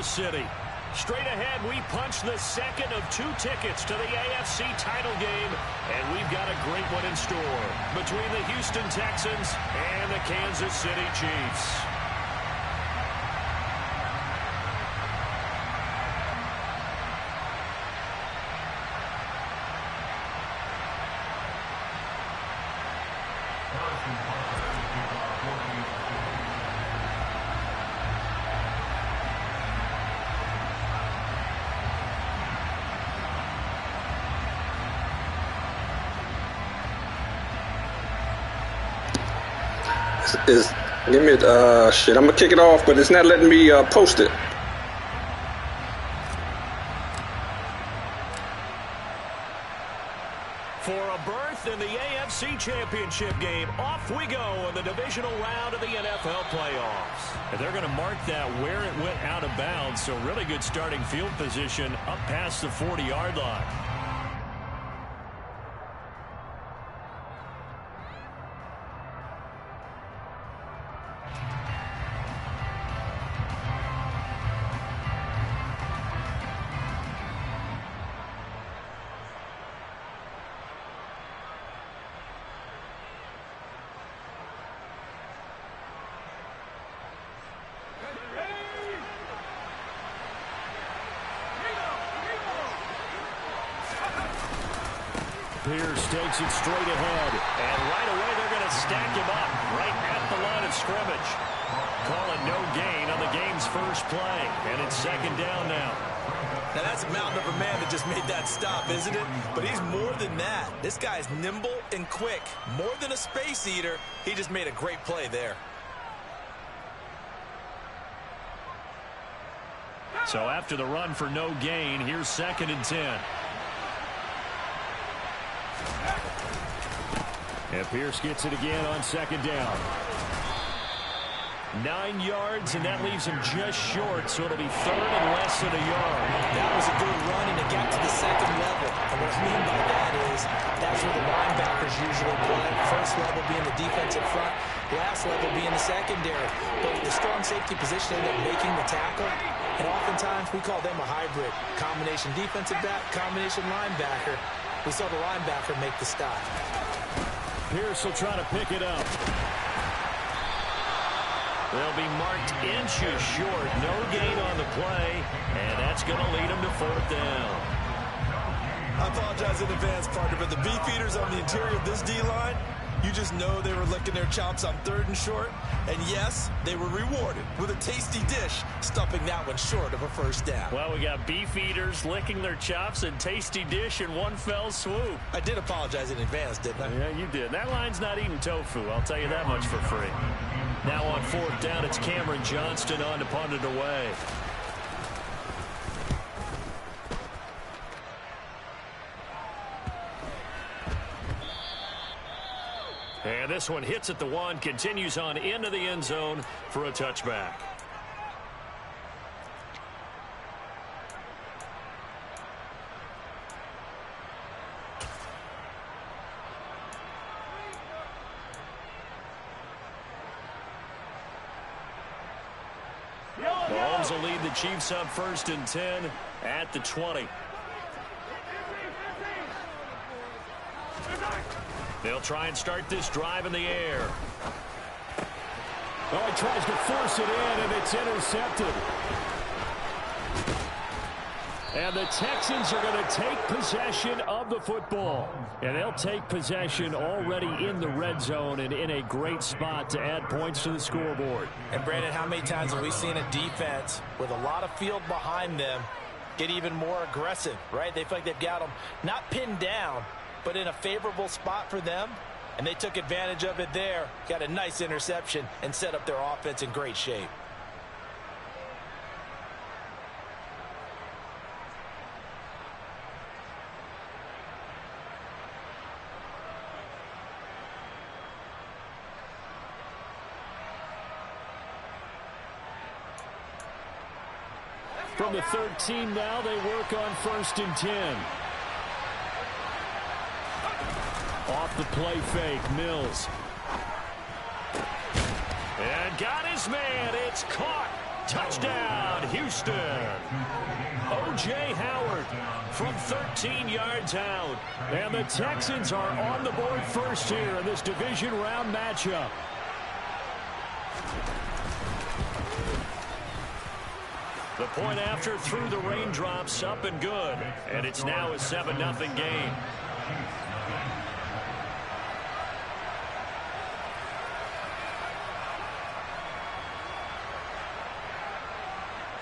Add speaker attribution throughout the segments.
Speaker 1: Kansas City. Straight ahead, we punch the second of 2 tickets to the AFC title game, and we've got a great one in store between the Houston Texans and the Kansas City Chiefs.
Speaker 2: Give me shit. I'm gonna kick it off, but it's not letting me post it.
Speaker 1: For a berth in the AFC Championship game, off we go in the divisional round of the NFL playoffs. And they're going to mark that where it went out of bounds, so really good starting field position up past the 40-yard line. Pierce takes it straight ahead, and right away they're going to stack him up right at the line of scrimmage. Calling no gain on the game's first play, and it's second down now.
Speaker 3: Now that's a mountain of a man that just made that stop, isn't it? But he's more than that. This guy's nimble and quick. More than a space eater, he just made a great play there.
Speaker 1: So after the run for no gain, here's 2nd and 10. And Pierce gets it again on 2nd down. 9 yards, and that leaves him just short, so it'll be 3rd and less than a yard.
Speaker 3: That was a good run, and it got to the 2nd level. And what I mean by that is that's where the linebackers usually play. First level being the defensive front, last level being the secondary. But with the strong safety position, they end up making the tackle. And oftentimes we call them a hybrid. Combination defensive back, combination linebacker. We saw the linebacker make the stop.
Speaker 1: Pierce will try to pick it up. They'll be marked inches short. No gain on the play, and that's going to lead them to 4th down.
Speaker 3: I apologize in advance, partner, but the beefeaters on the interior of this D-line, you just know they were licking their chops on 3rd and short. And yes, they were rewarded with a tasty dish, stuffing that one short of a 1st down.
Speaker 1: Well, we got beef eaters licking their chops and tasty dish in one fell swoop.
Speaker 3: I did apologize in advance, didn't I?
Speaker 1: Yeah, you did. That line's not eating tofu, I'll tell you that much for free. Now on 4th down, it's Cameron Johnston on to punt it away. And this one hits at the 1, continues on into the end zone for a touchback. Mahomes will lead the Chiefs up 1st and 10 at the 20. They'll try and start this drive in the air.
Speaker 4: Oh, he tries to force it in, and it's intercepted. And the Texans are going to take possession of the football. And they'll take possession already in the red zone and in a great spot to add points to the scoreboard.
Speaker 3: And, Brandon, how many times have we seen a defense with a lot of field behind them get even more aggressive, right? They feel like they've got them not pinned down, but in a favorable spot for them, and they took advantage of it there, got a nice interception, and set up their offense in great shape.
Speaker 4: From the 13 now, they work on 1st and 10. Off the play fake, Mills.
Speaker 1: And got his man. It's caught. Touchdown, Houston. O.J. Howard from 13 yards out.
Speaker 4: And the Texans are on the board first here in this division round matchup.
Speaker 1: The point after through the raindrops, up and good. And it's now a 7-0 game.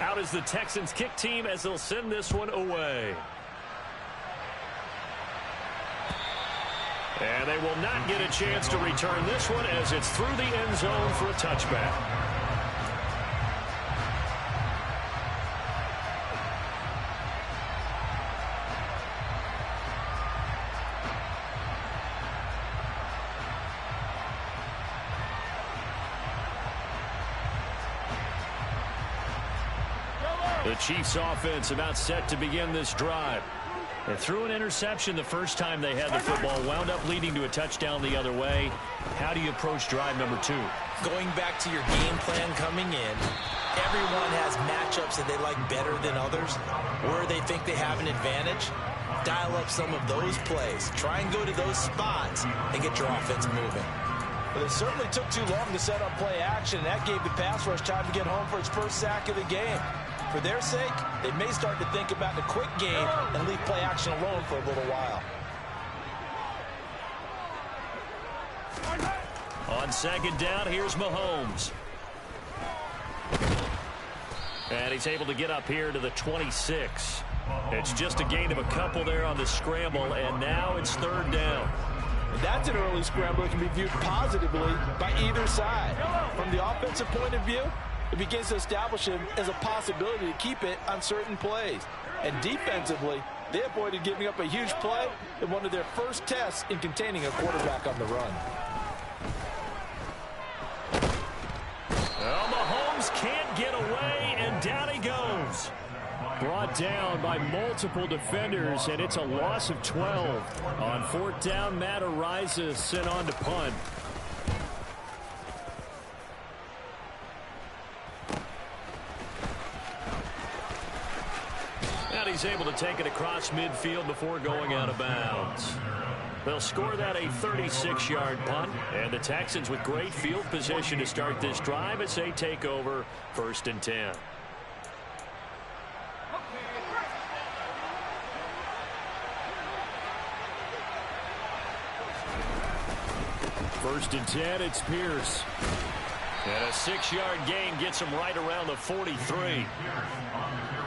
Speaker 1: Out is the Texans kick team as they'll send this one away. And they will not get a chance to return this one as it's through the end zone for a touchback. The Chiefs offense about set to begin this drive. They threw an interception the first time they had the football, wound up leading to a touchdown the other way. How do you approach drive number 2?
Speaker 3: Going back to your game plan coming in, everyone has matchups that they like better than others, where they think they have an advantage. Dial up some of those plays. Try and go to those spots and get your offense moving.
Speaker 5: But it certainly took too long to set up play action, and that gave the pass rush time to get home for its first sack of the game. For their sake, they may start to think about the quick game and leave play action alone for a little while.
Speaker 1: On second down, here's Mahomes. And he's able to get up here to the 26. It's just a gain of a couple there on the scramble, and now it's third down.
Speaker 5: And that's an early scramble that can be viewed positively by either side. From the offensive point of view, it begins to establish him as a possibility to keep it on certain plays. And defensively, they avoided giving up a huge play in one of their first tests in containing a quarterback on the run.
Speaker 1: Well, Mahomes can't get away, and down he goes.
Speaker 4: Brought down by multiple defenders, and it's a loss of 12. On fourth down, Matt Ariza sent on to punt.
Speaker 1: And he's able to take it across midfield before going out of bounds. They'll score that a 36-yard punt, and the Texans with great field position to start this drive as they take over 1st and 10.
Speaker 4: First and 10, it's Pierce.
Speaker 1: And a 6-yard gain gets him right around the 43.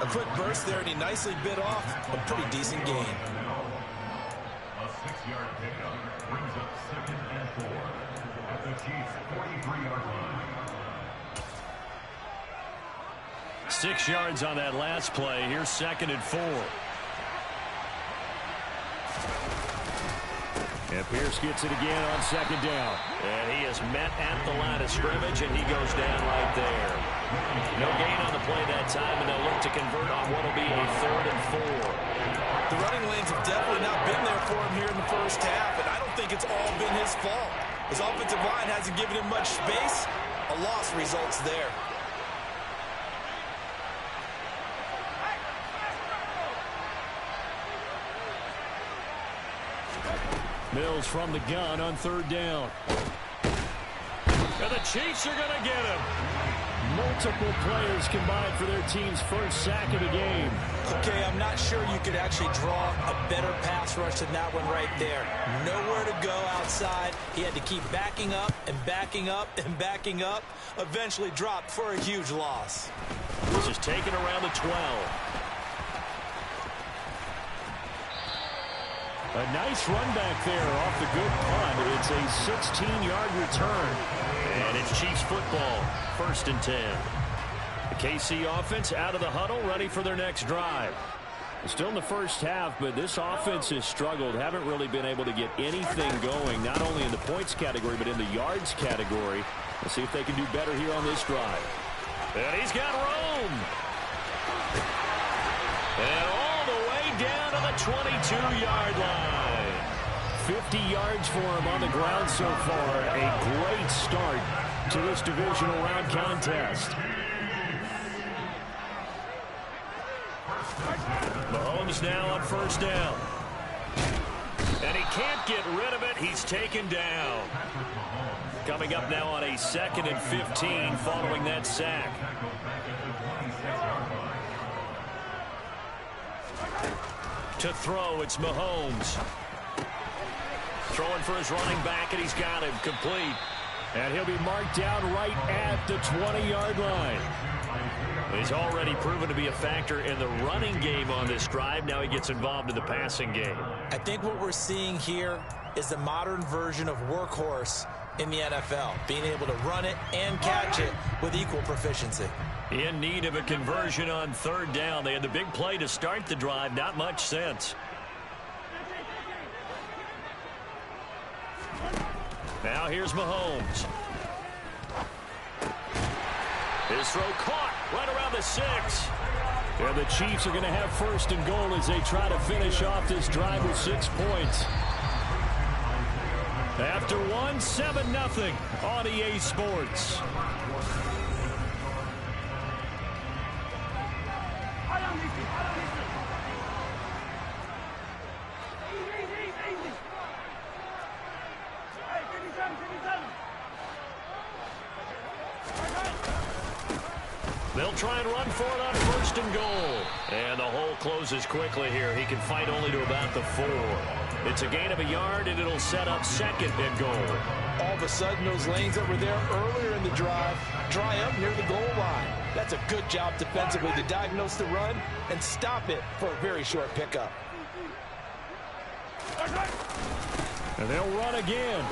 Speaker 3: A quick burst there, and he nicely bit off a pretty decent gain.
Speaker 6: A 6-yard pickup brings up 2nd and 4 at the Chiefs' 43-yard line.
Speaker 1: 6 yards on that last play. Here's 2nd and 4.
Speaker 4: And Pierce gets it again on 2nd down.
Speaker 1: And he is met at the line of scrimmage, and he goes down right there. No gain on the play that time, and they'll look to convert on what will be a 3rd and 4.
Speaker 3: The running lanes have definitely not been there for him here in the first half, and I don't think it's all been his fault. His offensive line hasn't given him much space. A loss results there.
Speaker 4: Mills from the gun on 3rd down.
Speaker 1: And the Chiefs are going to get him.
Speaker 4: Multiple players combined for their team's first sack of the game.
Speaker 3: Okay, I'm not sure you could actually draw a better pass rush than that one right there. Nowhere to go outside. He had to keep backing up and backing up and backing up. Eventually dropped for a huge loss.
Speaker 1: This is taken around the 12.
Speaker 4: A nice run back there off the good punt. It's a 16-yard return.
Speaker 1: And it's Chiefs football, 1st and 10. The KC offense out of the huddle, ready for their next drive.
Speaker 4: Still in the first half, but this offense has struggled. Haven't really been able to get anything going, not only in the points category, but in the yards category. Let's see if they can do better here on this drive.
Speaker 1: And he's got room. And all the way down to the 22-yard line.
Speaker 4: 50 yards for him on the ground so far. A great start to this divisional round contest.
Speaker 1: Mahomes now on first down. And he can't get rid of it. He's taken down. Coming up now on a 2nd and 15 following that sack. To throw, it's Mahomes. Throwing for his running back, and he's got him complete.
Speaker 4: And he'll be marked down right at the 20-yard line.
Speaker 1: He's already proven to be a factor in the running game on this drive. Now he gets involved in the passing game.
Speaker 3: I think what we're seeing here is the modern version of workhorse in the NFL, being able to run it and catch it with equal proficiency.
Speaker 1: In need of a conversion on 3rd down. They had the big play to start the drive. Not much sense. Now here's Mahomes. His throw caught right around the 6.
Speaker 4: And the Chiefs are going to have 1st and goal as they try to finish off this drive with 6 points. After 1, 7-0 on EA Sports.
Speaker 1: They'll try and run for it on 1st and goal. And the hole closes quickly here. He can fight only to about the 4. It's a gain of a yard, and it'll set up 2nd and goal.
Speaker 5: All of a sudden, those lanes that were there earlier in the drive dry up near the goal line. That's a good job defensively to diagnose the run and stop it for a very short pickup.
Speaker 4: And they'll run again.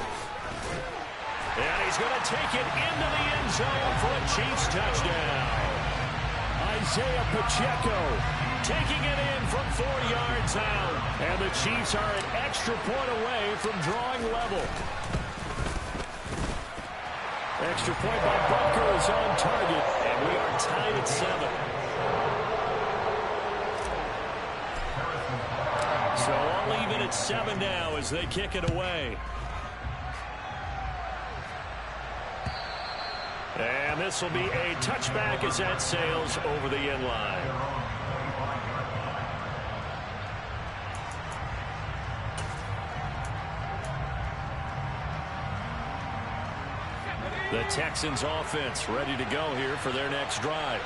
Speaker 1: And he's going to take it into the end zone for a Chiefs touchdown.
Speaker 4: Isaiah Pacheco
Speaker 1: taking it in from 4 yards out.
Speaker 4: And the Chiefs are an extra point away from drawing level. Extra point by Butker is on target.
Speaker 1: And we are tied at 7. So all even at 7 now as they kick it away. And this will be a touchback as that sails over the end line. The Texans offense ready to go here for their next drive.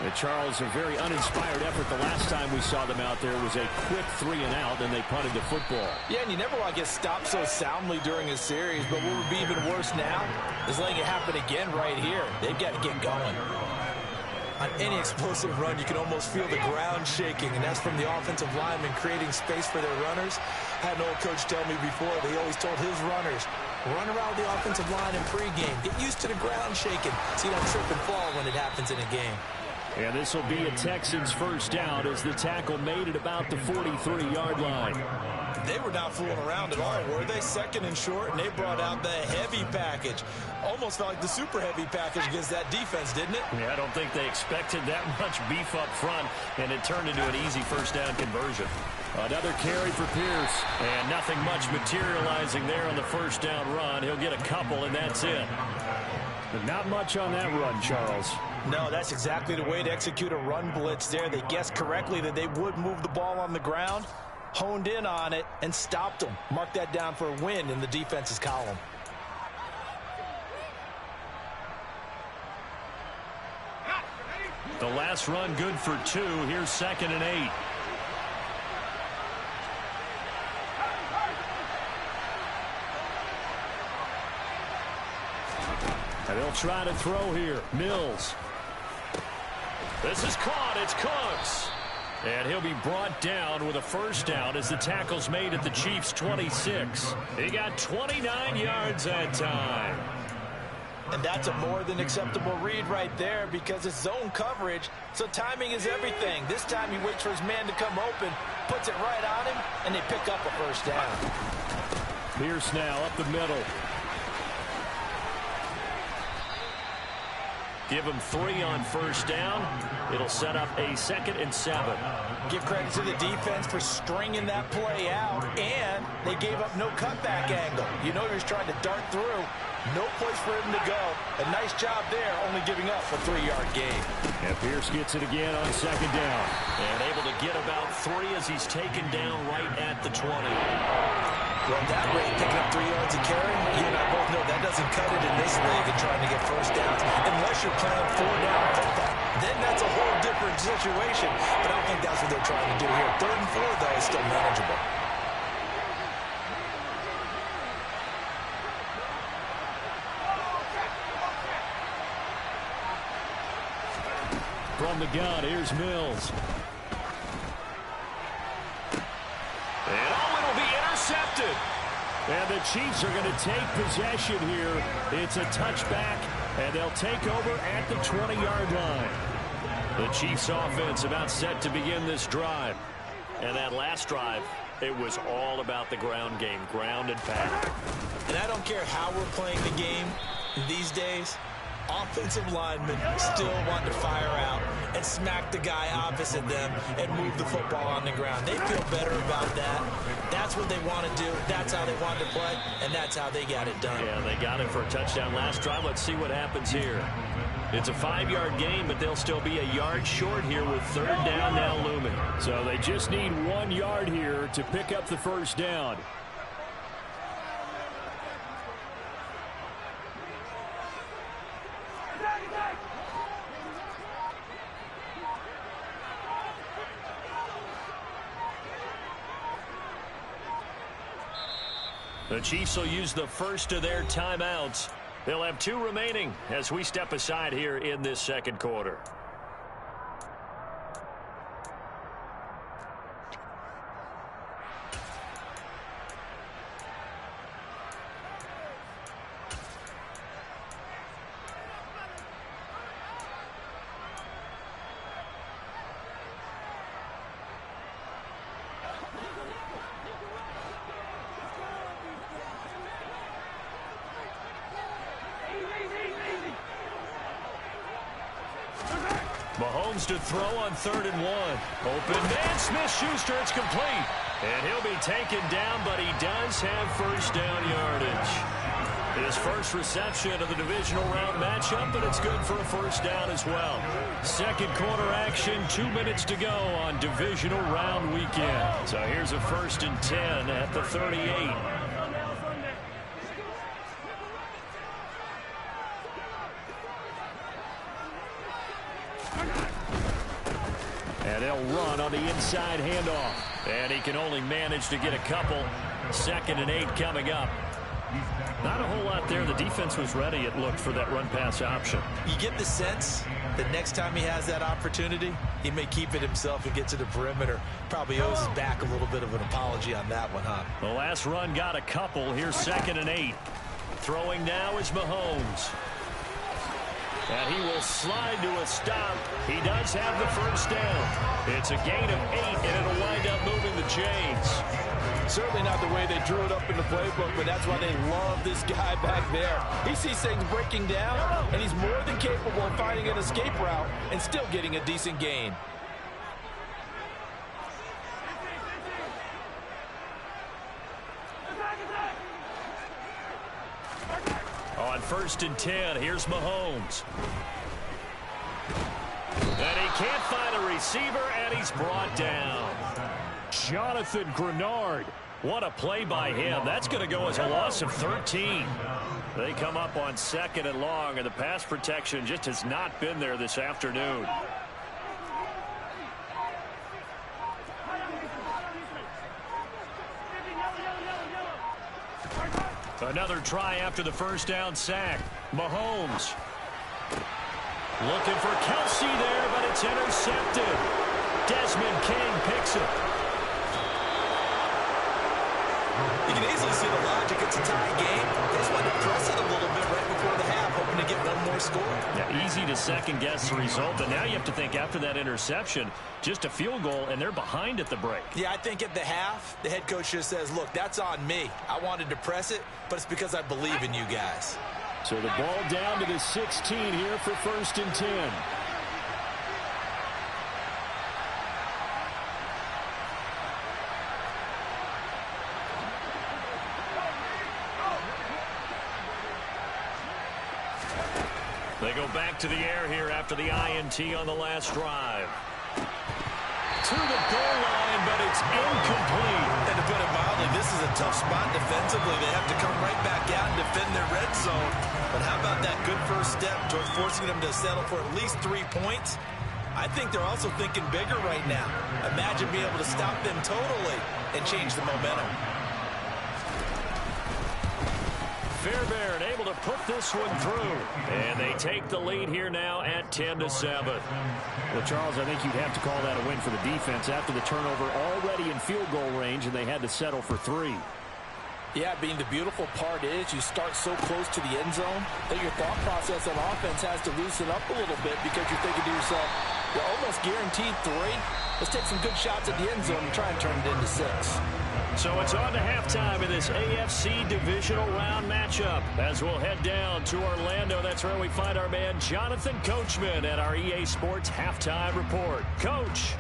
Speaker 4: And Charles, a very uninspired effort. The last time we saw them out there was a quick 3-and-out, and they punted the football.
Speaker 5: Yeah, and you never want to get stopped so soundly during a series, but what would be even worse now is letting it happen again right here. They've got to get going. On any explosive run, you can almost feel the ground shaking, and that's from the offensive linemen creating space for their runners. I had an old coach tell me before that he always told his runners, run around the offensive line in pregame. Get used to the ground shaking so you don't trip and fall when it happens in a game.
Speaker 4: And this will be a Texans 1st down as the tackle made it about the 43-yard line.
Speaker 5: They were not fooling around at all, were they? 2nd and short, and they brought out the heavy package. Almost felt like the super heavy package against that defense, didn't it?
Speaker 1: Yeah, I don't think they expected that much beef up front, and it turned into an easy 1st down conversion.
Speaker 4: Another carry for Pierce.
Speaker 1: And nothing much materializing there on the 1st down run. He'll get a couple, and that's it.
Speaker 4: But not much on that run, Charles.
Speaker 5: No, that's exactly the way to execute a run blitz there. They guessed correctly that they would move the ball on the ground, honed in on it, and stopped them. Mark that down for a win in the defense's column.
Speaker 1: The last run good for 2. Here's 2nd and 8.
Speaker 4: And they'll try to throw here. Mills.
Speaker 1: This is caught. It's Cooks. And he'll be brought down with a 1st down as the tackle's made at the Chiefs' 26. He got 29 yards that time.
Speaker 5: And that's a more than acceptable read right there because it's zone coverage, so timing is everything. This time he waits for his man to come open, puts it right on him, and they pick up a 1st down.
Speaker 4: Pierce now up the middle.
Speaker 1: Give him 3 on first down. It'll set up a 2nd and 7.
Speaker 3: Give credit to the defense for stringing that play out, and they gave up no cutback angle. You know he was trying to dart through. No place for him to go. A nice job there, only giving up a 3-yard gain.
Speaker 4: And Pierce gets it again on 2nd down.
Speaker 1: And able to get about 3 as he's taken down right at the 20.
Speaker 3: Well, at that rate, picking up 3 yards a carry, you and I both know that doesn't cut it in this league and trying to get first downs unless you're playing 4-down football. Then that's a whole different situation. But I don't think that's what they're trying to do here. 3rd and 4, though, is still manageable.
Speaker 4: From the gun, here's Mills.
Speaker 1: And it'll be intercepted.
Speaker 4: And the Chiefs are going to take possession here. It's a touchback, and they'll take over at the 20-yard line. The Chiefs offense about set to begin this drive.
Speaker 1: And that last drive, it was all about the ground game, ground and pound.
Speaker 3: And I don't care how we're playing the game these days. Offensive linemen still want to fire out and smack the guy opposite them and move the football on the ground. They feel better about that. That's what they want to do. That's how they want to play, and that's how they got it done.
Speaker 1: Yeah, they got it for a touchdown last drive. Let's see what happens here. It's a 5-yard gain, but they'll still be a yard short here with 3rd down now looming.
Speaker 4: So they just need 1 yard here to pick up the first down.
Speaker 1: The Chiefs will use the first of their timeouts. They'll have 2 remaining as we step aside here in this 2nd quarter. Mahomes to throw on 3rd and 1. Open man, Smith-Schuster, it's complete. And he'll be taken down, but he does have first down yardage. His first reception of the divisional round matchup, but it's good for a first down as well. 2nd quarter action, 2 minutes to go on divisional round weekend. So here's a 1st and 10 at the 38.
Speaker 4: And they'll run on the inside handoff.
Speaker 1: And he can only manage to get a couple. 2nd and 8 coming up. Not a whole lot there. The defense was ready, it looked, for that run-pass option.
Speaker 3: You get the sense that next time he has that opportunity, he may keep it himself and get to the perimeter. Probably owes his back a little bit of an apology on that one, huh?
Speaker 1: The last run got a couple. Here's 2nd and 8. Throwing now is Mahomes. And he will slide to a stop. He does have the first down. It's a gain of 8, and it'll wind up moving the chains.
Speaker 5: Certainly not the way they drew it up in the playbook, but that's why they love this guy back there. He sees things breaking down, and he's more than capable of finding an escape route and still getting a decent gain.
Speaker 1: On 1st and 10, here's Mahomes. And he can't find a receiver, and he's brought down.
Speaker 4: Jonathan Grenard.
Speaker 1: What a play by him. That's going to go as a loss of 13. They come up on 2nd and long, and the pass protection just has not been there this afternoon. Another try after the first down sack. Mahomes looking for Kelsey there, but it's intercepted. Desmond King picks it.
Speaker 3: You can easily see the logic. It's a tie game. They just wanted to press it a little bit right before the half, hoping to get one more score.
Speaker 1: Yeah, easy to second-guess the result, but now you have to think after that interception, just a field goal, and they're behind at the break.
Speaker 3: Yeah, I think at the half, the head coach just says, look, that's on me. I wanted to press it, but it's because I believe in you guys.
Speaker 4: So the ball down to the 16 here for 1st and 10.
Speaker 1: They go back to the air here after the INT on the last drive. To the goal line, but it's incomplete.
Speaker 5: And to put it mildly, this is a tough spot defensively. They have to come right back out and defend their red zone. But how about that good first step towards forcing them to settle for at least 3 points? I think they're also thinking bigger right now. Imagine being able to stop them totally and change the momentum.
Speaker 1: Fairbairn able to put this one through. And they take the lead here now at 10-7.
Speaker 4: Well, Charles, I think you'd have to call that a win for the defense after the turnover already in field goal range, and they had to settle for 3.
Speaker 3: Yeah, being the beautiful part is you start so close to the end zone that your thought process on offense has to loosen up a little bit because you're thinking to yourself, you're almost guaranteed 3. Let's take some good shots at the end zone and try and turn it into 6.
Speaker 1: So it's on to halftime in this AFC Divisional Round matchup. As we'll head down to Orlando, that's where we find our man Jonathan Coachman at our EA Sports Halftime Report. Coach.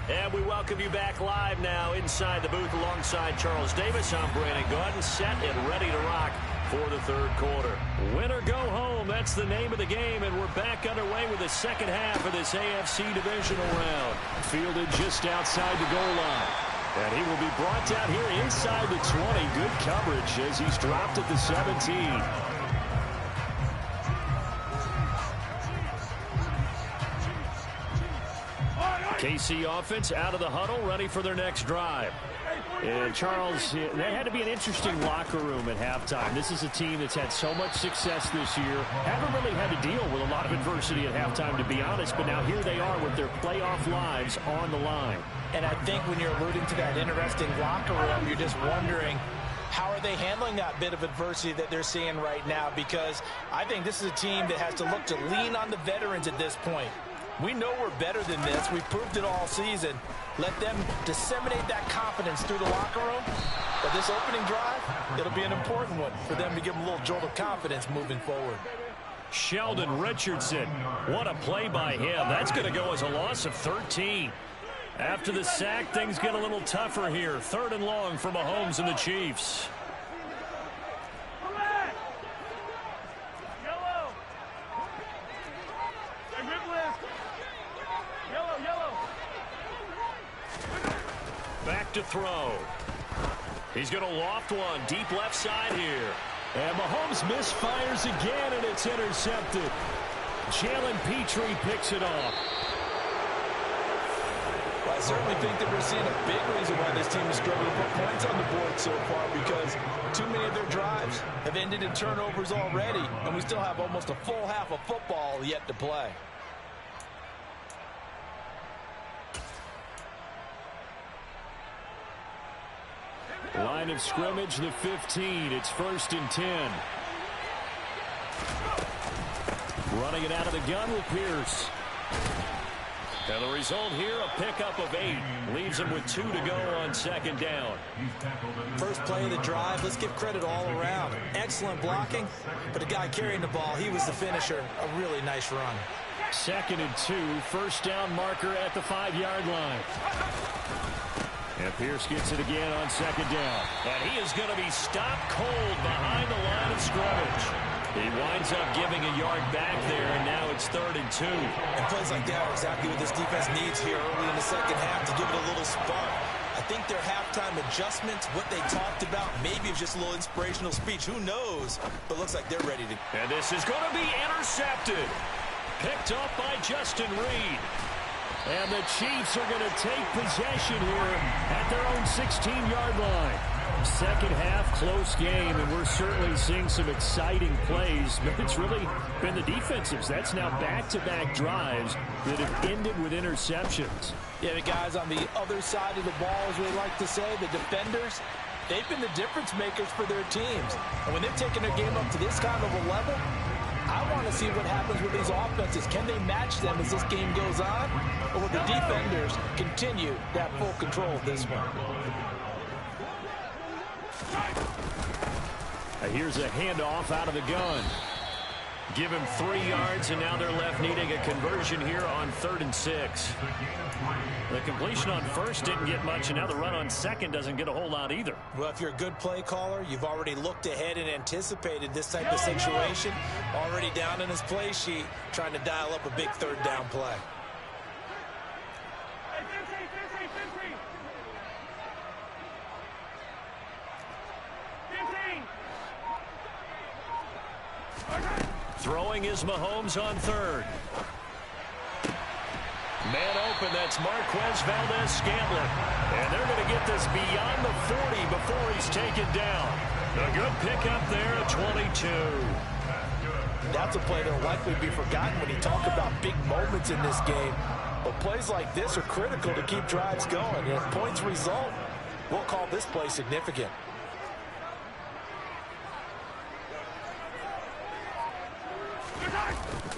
Speaker 1: And we welcome you back live now inside the booth alongside Charles Davis. I'm Brandon Gaudin, set and ready to rock for the third quarter. Win or go home, that's the name of the game, and we're back underway with the second half of this AFC Divisional Round. Fielded just outside the goal line. And he will be brought down here inside the 20. Good coverage as he's dropped at the 17. KC offense out of the huddle, ready for their next drive. And Charles, that had to be an interesting locker room at halftime. This is a team that's had so much success this year. Haven't really had to deal with a lot of adversity at halftime, to be honest. But now here they are with their playoff lives on the line.
Speaker 3: And I think when you're alluding to that interesting locker room, you're just wondering, how are they handling that bit of adversity that they're seeing right now? Because I think this is a team that has to look to lean on the veterans at this point. We know we're better than this. We've proved it all season. Let them disseminate that confidence through the locker room. But this opening drive, it'll be an important one for them to give them a little jolt of confidence moving forward.
Speaker 1: Sheldon Richardson, what a play by him. That's going to go as a loss of 13. After the sack, things get a little tougher here. 3rd and long for Mahomes and the Chiefs. Back to throw. He's going to loft one deep left side here.
Speaker 4: And Mahomes misfires again, and it's intercepted. Jalen Petrie picks it off.
Speaker 3: Well, I certainly think that we're seeing a big reason why this team is struggling to put points on the board so far, because too many of their drives have ended in turnovers already, and we still have almost a full half of football yet to play.
Speaker 4: Line of scrimmage, the 15. It's 1st and 10. Running it out of the gun with Pierce.
Speaker 1: And the result here, a pickup of 8. Leaves him with 2 to go on 2nd down.
Speaker 3: First play of the drive, let's give credit all around. Excellent blocking, but the guy carrying the ball, he was the finisher. A really nice run.
Speaker 4: 2nd and 2. 1st down marker at the 5-yard line. And Pierce gets it again on 2nd down.
Speaker 1: And he is going to be stopped cold behind the line of scrimmage. He winds up giving a yard back there, and now it's 3rd and 2.
Speaker 3: And plays like that are exactly what this defense needs here early in the second half to give it a little spark. I think their halftime adjustments, what they talked about, maybe it's just a little inspirational speech. Who knows? But looks like they're ready to.
Speaker 1: And this is going to be intercepted. Picked up by Justin Reed.
Speaker 4: And the Chiefs are going to take possession here at their own 16-yard line. Second half, close game, and we're certainly seeing some exciting plays, but it's really been the defensives. That's now back-to-back drives that have ended with interceptions.
Speaker 3: Yeah, the guys on the other side of the ball, as we like to say, the defenders, they've been the difference makers for their teams. And when they're taking their game up to this kind of a level, I want to see what happens with these offenses. Can they match them as this game goes on? Or will the defenders continue to have full control of this one?
Speaker 4: Here's a handoff out of the gun. Give him 3 yards, and now they're left needing a conversion here on 3rd and 6. The completion on first didn't get much, and now the run on second doesn't get a whole lot either.
Speaker 3: Well, if you're a good play caller, you've already looked ahead and anticipated this type of situation. Already down in his play sheet, trying to dial up a big 3rd down play.
Speaker 4: Throwing is Mahomes on 3rd. Man open, that's Marquez Valdez-Scantling. And they're going to get this beyond the 40 before he's taken down. A good pickup there at 22.
Speaker 5: That's a play that will likely be forgotten when you talk about big moments in this game. But plays like this are critical to keep drives going. And if points result, we'll call this play significant.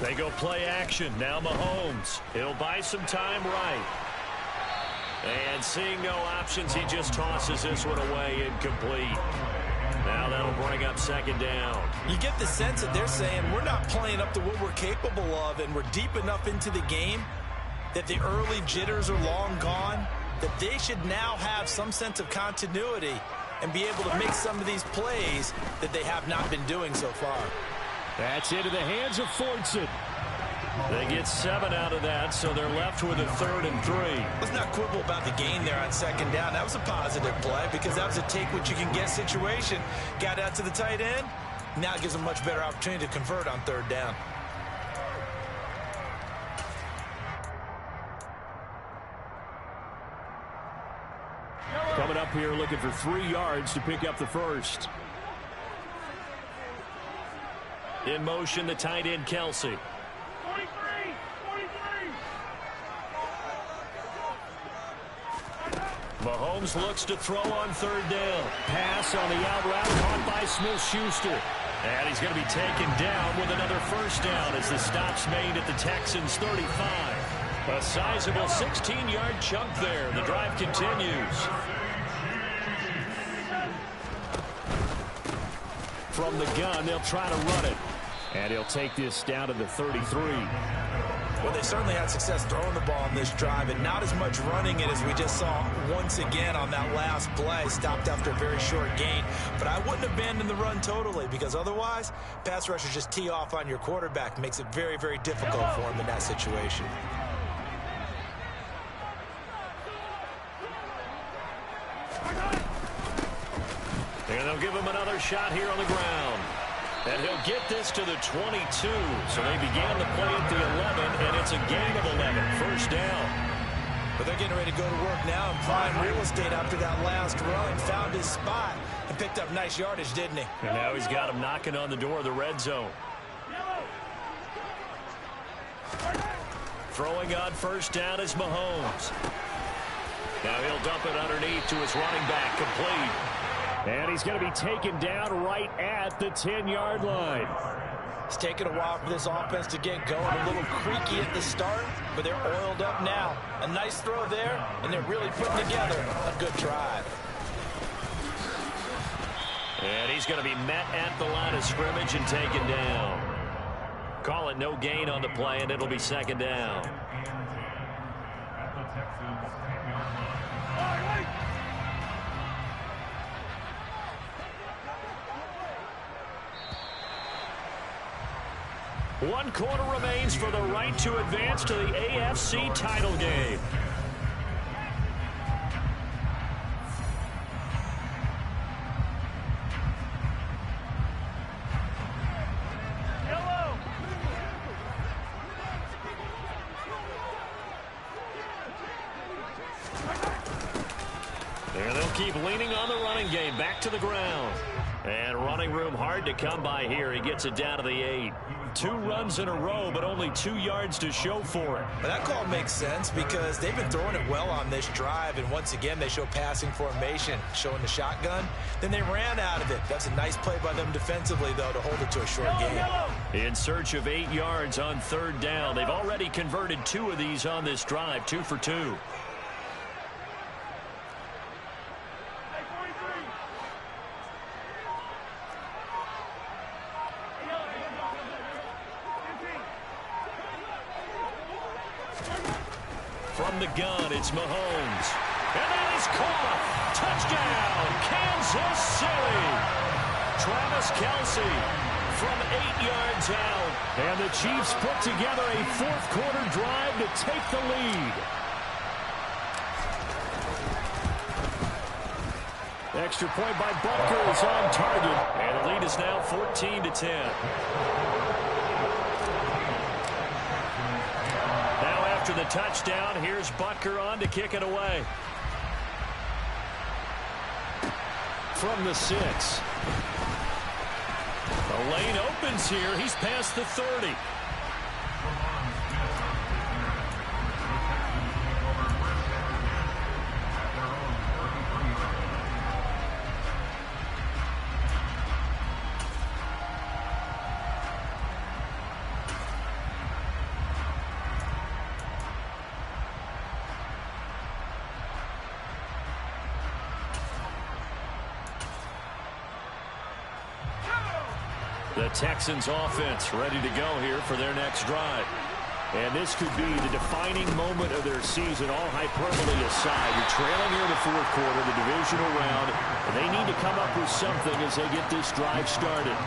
Speaker 4: They go play action. Now Mahomes. He'll buy some time right. And seeing no options, he just tosses this one away incomplete. Now that'll bring up 2nd down.
Speaker 3: You get the sense that they're saying we're not playing up to what we're capable of, and we're deep enough into the game that the early jitters are long gone, that they should now have some sense of continuity and be able to make some of these plays that they have not been doing so far.
Speaker 4: That's into the hands of Fordson. They get 7 out of that, so they're left with a 3rd and 3.
Speaker 3: Let's not quibble about the gain there on 2nd down. That was a positive play because that was a take-what-you-can-get situation. Got out to the tight end. Now it gives them a much better opportunity to convert on 3rd down.
Speaker 4: Coming up here looking for 3 yards to pick up the first. In motion, the tight end, Kelsey.
Speaker 6: 43.
Speaker 4: Mahomes looks to throw on 3rd down. Pass on the out route, caught by Smith-Schuster. And he's going to be taken down with another 1st down as the stop's made at the Texans' 35. A sizable 16-yard chunk there. The drive continues. From the gun, they'll try to run it. And he'll take this down to the 33.
Speaker 3: Well, they certainly had success throwing the ball on this drive, and not as much running it as we just saw once again on that last play. Stopped after a very short gain. But I wouldn't abandon the run totally, because otherwise, pass rushers just tee off on your quarterback. Makes it very, very difficult for him in that situation.
Speaker 4: And they'll give him another shot here on the ground. And he'll get this to the 22. So they began the play at the 11, and it's a gain of 11. 1st down.
Speaker 3: But they're getting ready to go to work now in prime real estate after that last run. Found his spot and picked up nice yardage, didn't he?
Speaker 4: And now he's got him knocking on the door of the red zone. Throwing on 1st down is Mahomes. Now he'll dump it underneath to his running back, complete. And he's going to be taken down right at the 10-yard line.
Speaker 3: It's taken a while for this offense to get going. A little creaky at the start, but they're oiled up now. A nice throw there, and they're really putting together a good drive.
Speaker 4: And he's going to be met at the line of scrimmage and taken down. Call it no gain on the play, and it'll be 2nd down. One quarter remains for the right to advance to the AFC title game. And they'll keep leaning on the running game. Back to the ground. And running room hard to come by here. He gets it down to the 8. 2 runs in a row, but only 2 yards to show for it.
Speaker 3: Well, that call makes sense because they've been throwing it well on this drive, and once again they show passing formation, showing the shotgun. Then they ran out of it. That's a nice play by them defensively, though, to hold it to a short game.
Speaker 4: In search of 8 yards on 3rd down. They've already converted 2 of these on this drive, 2 for 2.
Speaker 1: From the gun, it's Mahomes. And that is caught. Touchdown, Kansas City. Travis Kelce from 8 yards out. And the Chiefs put together a fourth-quarter drive to take the lead. Extra point by Butker is on target. And the lead is now 14-10. Now after the touchdown, here's Butker on to kick it away. From the 6. The lane opens here. He's past the 30. The Texans offense ready to go here for their next drive. And this could be the defining moment of their season, all hyperbole aside. You're trailing here in the fourth quarter, the divisional round, and they need to come up with something as they get this drive started.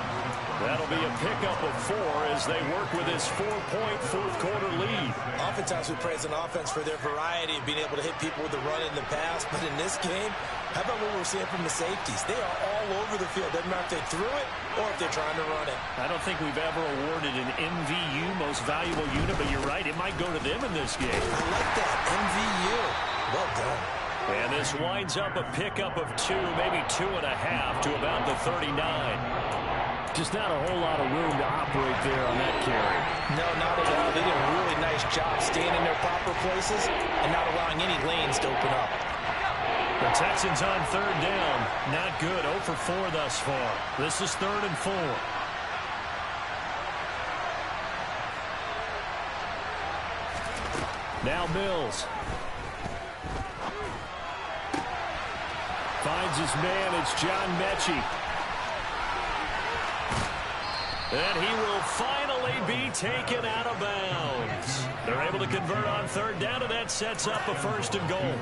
Speaker 1: That'll be a pickup of 4 as they work with this 4-point fourth-quarter lead.
Speaker 3: Oftentimes we praise an offense for their variety of being able to hit people with the run in the pass, but in this game, how about what we're seeing from the safeties? They are all over the field. Doesn't matter if they threw it or if they're trying to run it.
Speaker 1: I don't think we've ever awarded an MVU, most valuable unit, but you're right, it might go to them in this game.
Speaker 3: I like that, MVU. Well done.
Speaker 1: And this winds up a pickup of 2, maybe 2.5 to about the 39. Just not a whole lot of room to operate there on that carry.
Speaker 3: No, not at all. They did a really nice job staying in their proper places and not allowing any lanes to open up.
Speaker 1: The Texans on third down. Not good. 0 for 4 thus far. This is 3rd and 4. Now Mills. Finds his man. It's John Mechie. And he will finally be taken out of bounds. They're able to convert on third down, and that sets up a 1st and goal.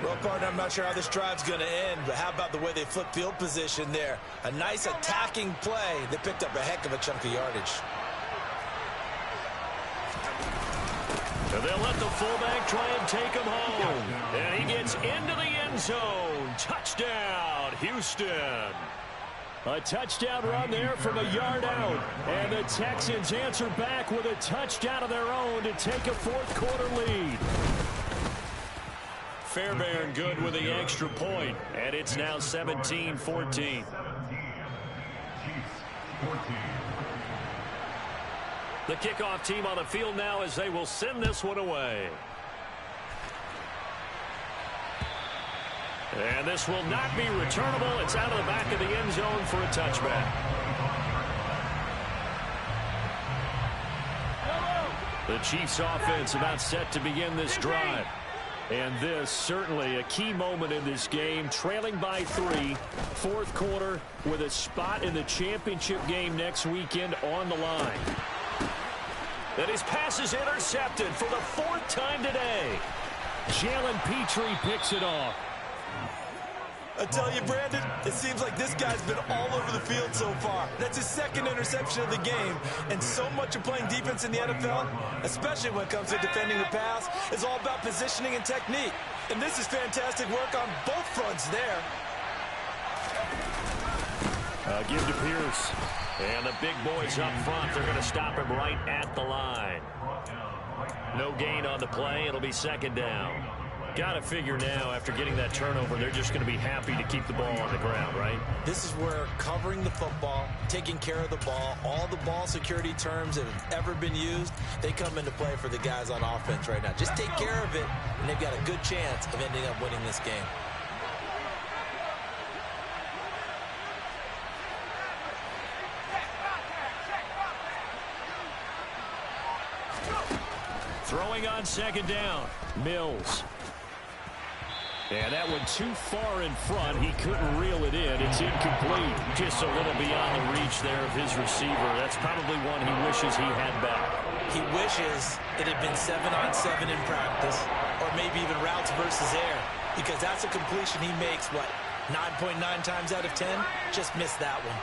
Speaker 3: Well, partner, I'm not sure how this drive's going to end, but how about the way they flip field position there? A nice attacking play that picked up a heck of a chunk of yardage.
Speaker 1: And they'll let the fullback try and take him home. And he gets into the end zone. Touchdown, Houston. A touchdown run there from a yard out. And the Texans answer back with a touchdown of their own to take a fourth-quarter lead. Fairbairn good with the extra point. And it's now 17-14. The kickoff team on the field now as they will send this one away. And this will not be returnable. It's out of the back of the end zone for a touchback. The Chiefs offense about set to begin this drive. And this certainly a key moment in this game. Trailing by 3, fourth quarter with a spot in the championship game next weekend on the line. And his pass is intercepted for the 4th time today. Jalen Petrie picks it off.
Speaker 3: I tell you, Brandon, it seems like this guy's been all over the field so far. That's his 2nd interception of the game. And so much of playing defense in the NFL, especially when it comes to defending the pass, is all about positioning and technique. And this is fantastic work on both fronts there.
Speaker 1: Give to Pierce. And the big boys up front, they're going to stop him right at the line. No gain on the play. It'll be 2nd down. Got to figure now, after getting that turnover, they're just going to be happy to keep the ball on the ground, right?
Speaker 3: This is where covering the football, taking care of the ball, all the ball security terms that have ever been used, they come into play for the guys on offense right now. Just take care of it, and they've got a good chance of ending up winning this game.
Speaker 1: Throwing on 2nd down, Mills. And that one too far in front. He couldn't reel it in. It's incomplete. Just a little beyond the reach there of his receiver. That's probably one he wishes he had back.
Speaker 3: He wishes it had been 7-on-7 in practice, or maybe even routes versus air, because that's a completion he makes, what, 9.9 times out of 10? Just missed that one.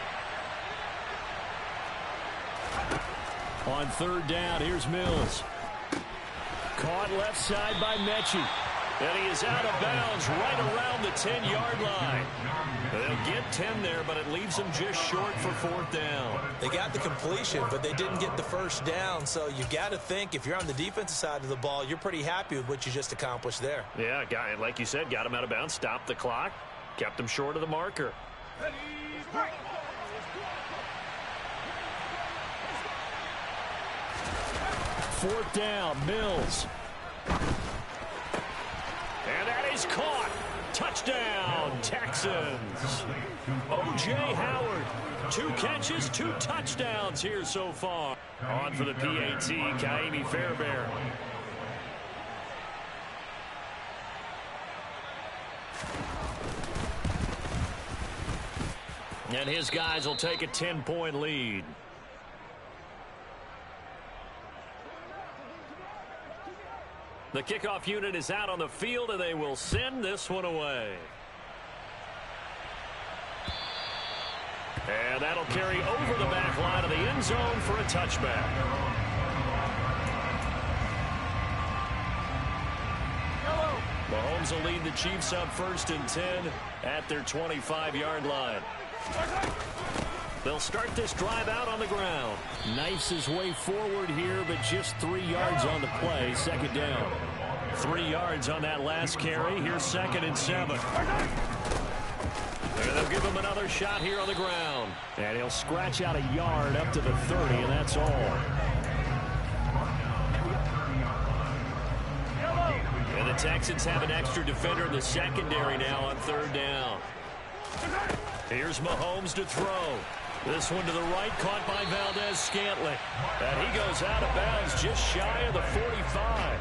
Speaker 4: On third down, here's Mills. Caught left side by Mechie. And he is out of bounds right around the 10-yard line. They'll get 10 there, but it leaves them just short for fourth down.
Speaker 3: They got the completion, but they didn't get the first down. So you got to think if you're on the defensive side of the ball, you're pretty happy with what you just accomplished there.
Speaker 1: Yeah, guy, like you said, got him out of bounds, stopped the clock, kept him short of the marker.
Speaker 4: Fourth down, Mills.
Speaker 1: And that is caught. Touchdown, Texans.
Speaker 4: O.J. Howard. 2 catches, 2 touchdowns here so far.
Speaker 1: On for the PAT, Kaimi Fairbairn. And his guys will take a 10-point lead. The kickoff unit is out on the field, and they will send this one away. And that'll carry over the back line of the end zone for a touchback. Mahomes will lead the Chiefs up 1st and 10 at their 25-yard line. They'll start this drive out on the ground.
Speaker 4: Knifes his way forward here, but just 3 yards on the play. Second down.
Speaker 1: 3 yards on that last carry. Here's 2nd and 7. And they'll give him another shot here on the ground.
Speaker 4: And he'll scratch out a yard up to the 30, and that's all.
Speaker 1: And the Texans have an extra defender in the secondary now on 3rd down. Here's Mahomes to throw. This one to the right, caught by Valdez-Scantling. And he goes out of bounds just shy of the 45.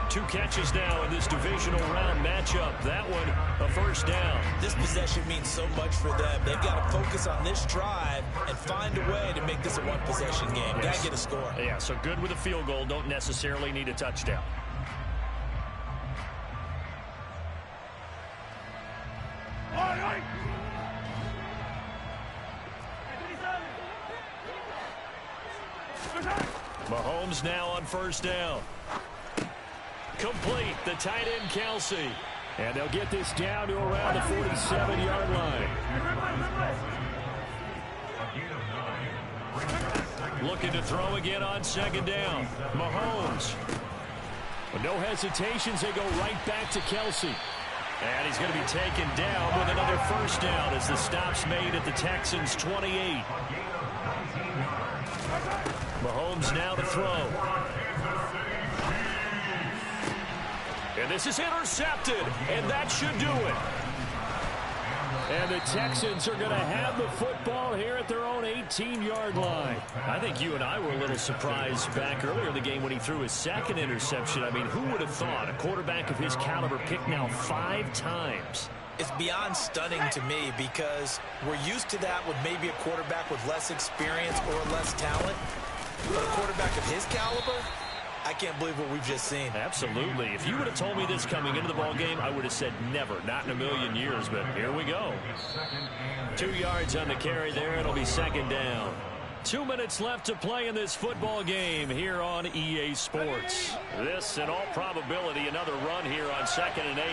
Speaker 1: 2 catches now in this divisional round matchup. That one, a 1st down.
Speaker 3: This possession means so much for them. They've got to focus on this drive and find a way to make this a one-possession game.
Speaker 1: Yes.
Speaker 3: Got to get a score.
Speaker 1: Yeah, so good with a field goal. Don't necessarily need a touchdown. Mahomes now on 1st down. Complete, the tight end Kelsey.
Speaker 4: And they'll get this down to around the 47-yard line.
Speaker 1: Looking to throw again on 2nd down. Mahomes.
Speaker 4: With no hesitations, they go right back to Kelsey.
Speaker 1: And he's going to be taken down with another 1st down as the stop's made at the Texans' 28. Mahomes now to throw. And this is intercepted, and that should do it.
Speaker 4: And the Texans are going to have the football here at their own 18-yard line.
Speaker 1: I think you and I were a little surprised back earlier in the game when he threw his 2nd interception. I mean, who would have thought a quarterback of his caliber picked now 5 times?
Speaker 3: It's beyond stunning to me because we're used to that with maybe a quarterback with less experience or less talent. But a quarterback of his caliber, I can't believe what we've just seen.
Speaker 1: Absolutely. If you would have told me this coming into the ball game, I would have said never, not in a million years, but here we go. 2 yards on the carry there. It'll be 2nd down.
Speaker 4: 2 minutes left to play in this football game here on EA Sports.
Speaker 1: This, in all probability, another run here on 2nd and 8.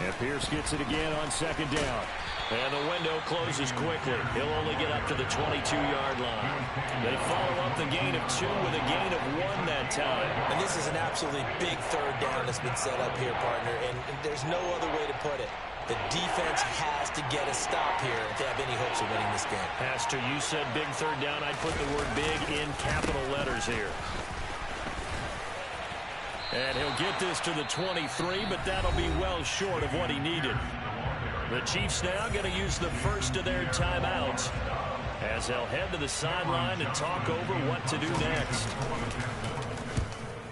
Speaker 4: And Pierce gets it again on 2nd down.
Speaker 1: And the window closes quickly. He'll only get up to the 22-yard line. They follow up the gain of 2 with a gain of 1 that time.
Speaker 3: And this is an absolutely big 3rd down that's been set up here, partner. And there's no other way to put it. The defense has to get a stop here if they have any hopes of winning this game.
Speaker 1: Pastor, you said big 3rd down. I'd put the word big in capital letters here.
Speaker 4: And he'll get this to the 23, but that'll be well short of what he needed.
Speaker 1: The Chiefs now going to use the first of their timeouts as they'll head to the sideline and talk over what to do next.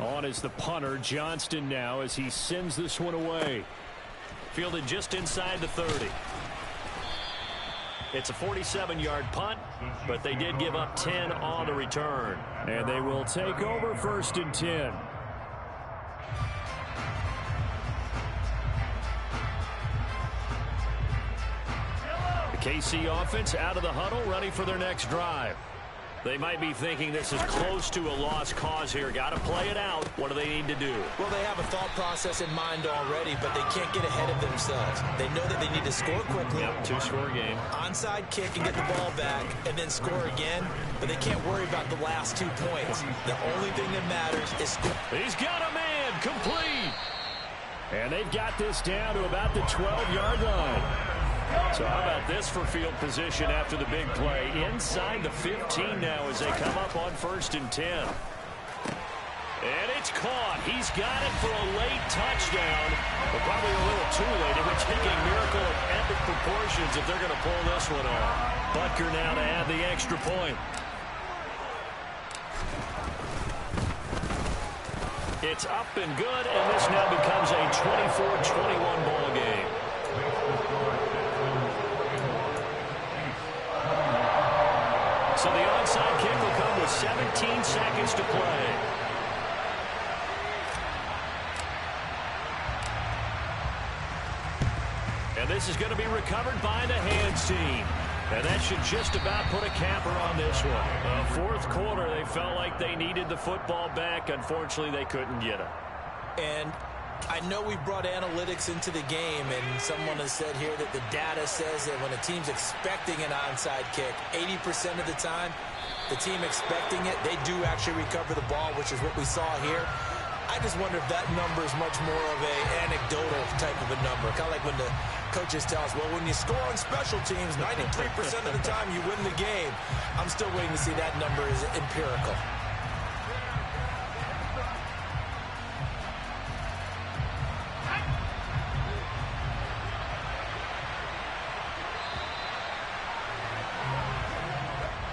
Speaker 4: On is the punter, Johnston, now as he sends this one away.
Speaker 1: Fielded just inside the 30. It's a 47-yard punt, but they did give up 10 on the return.
Speaker 4: And they will take over 1st and 10.
Speaker 1: The KC offense out of the huddle, ready for their next drive. They might be thinking this is close to a lost cause here. Got to play it out. What do they need to do?
Speaker 3: Well, they have a thought process in mind already, but they can't get ahead of themselves. They know that they need to score quickly.
Speaker 1: Yep, 2-score game.
Speaker 3: Onside kick and get the ball back and then score again, but they can't worry about the last 2 points. The only thing that matters is score.
Speaker 1: He's got a man complete.
Speaker 4: And they've got this down to about the 12-yard line.
Speaker 1: So how about this for field position after the big play? Inside the 15 now as they come up on 1st and 10. And it's caught. He's got it for a late touchdown. But probably a little too late. It would take a miracle of epic proportions if they're going to pull this one off. Butker now to add the extra point. It's up and good, and this now becomes a 24-21 ball game. So the onside kick will come with 17 seconds to play. And this is going to be recovered by the hands team. And that should just about put a capper on this one. Fourth quarter, they felt like they needed the football back. Unfortunately, they couldn't get it.
Speaker 3: And I know we brought analytics into the game, and someone has said here that the data says that when a team's expecting an onside kick, 80% of the time, the team expecting it, they do actually recover the ball, which is what we saw here. I just wonder if that number is much more of an anecdotal type of a number. Kind of like when the coaches tell us, well, when you score on special teams, 93% of the time you win the game. I'm still waiting to see that number is empirical.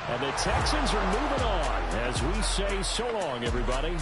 Speaker 4: And the Texans are moving on as we say so long, everybody.